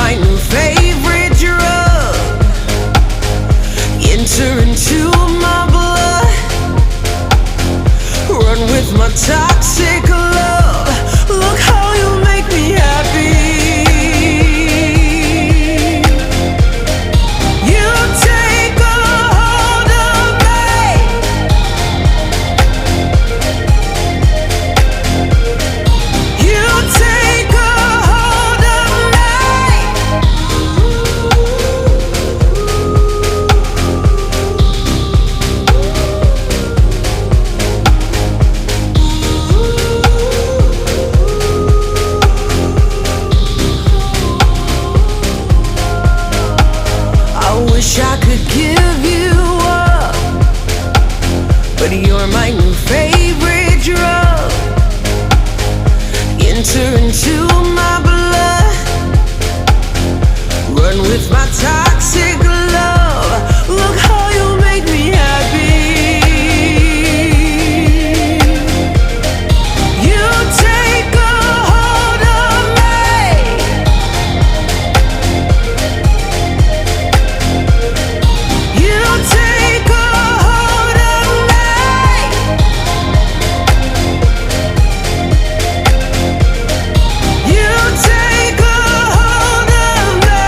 my new favorite drug. Enter into my blood, run with my toxic love. Look how you make me happy. You take a hold of me. You take a hold of me. I wish I could give you up, but you're my new favorite drug. Enter into my blood, run with my toxic love. Look how you make me happy. You take a hold of me. You take a hold of me. You take a hold of me.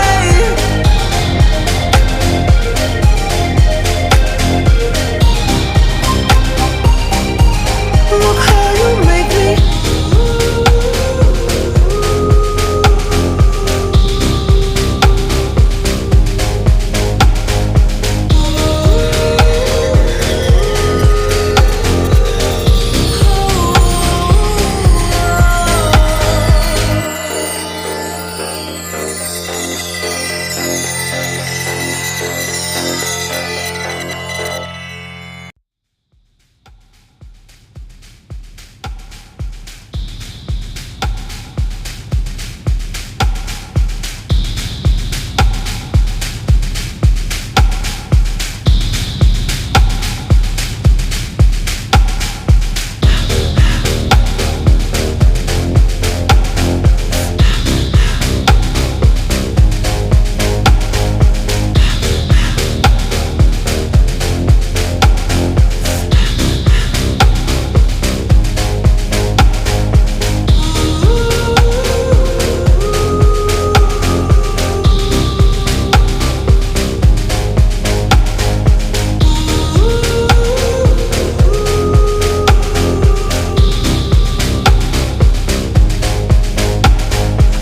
Look how you make me.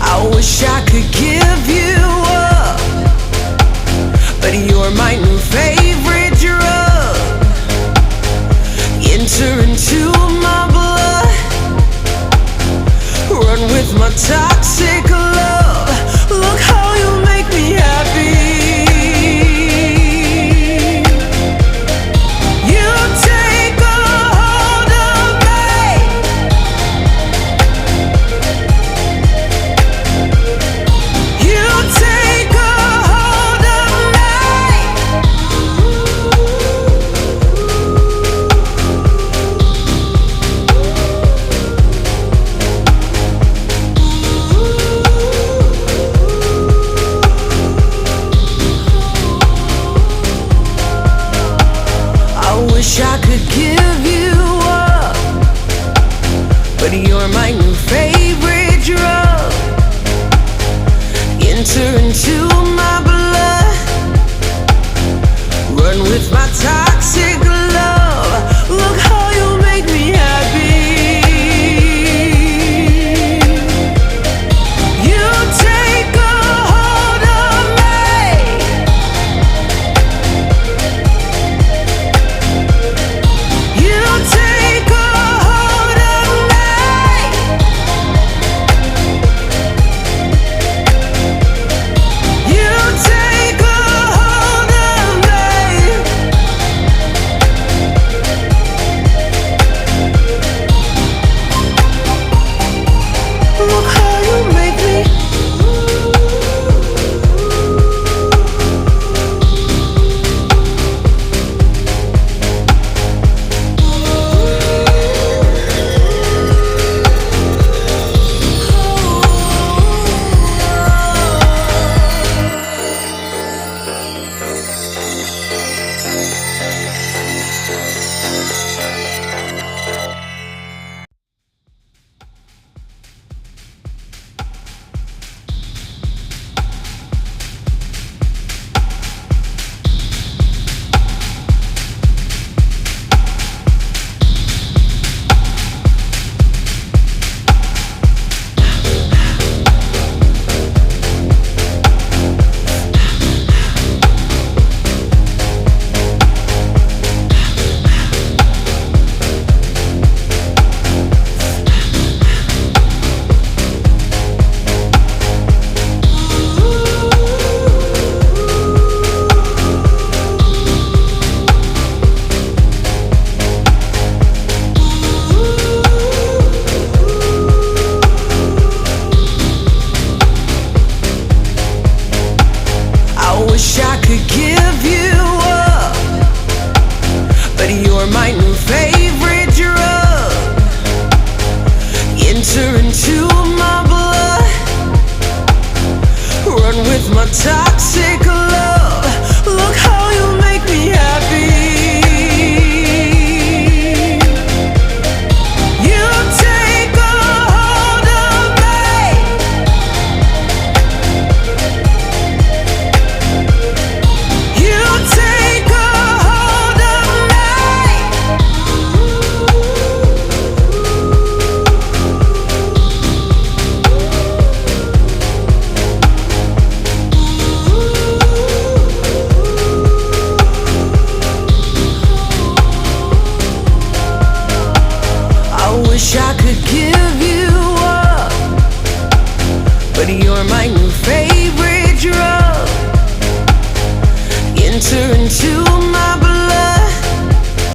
I wish I could give you up, but you're my new favorite drug. Enter into my blood, run with my toxic love. Look how you make me happy. You take a hold of me. You take a hold of me. I wish I could give you up, but you're my new favorite drug. Enter into my blood, run with my toxic love. Look how you make me happy. You take a hold of me. You take a hold of me. You take a hold of me. wish I could give you up, but you're my new favorite drug. Enter into my blood, run with my toxic love. Look how you make me happy. You take a hold of me. You take a hold of me. I wish I could give you up, but you're my new favorite drug. Enter into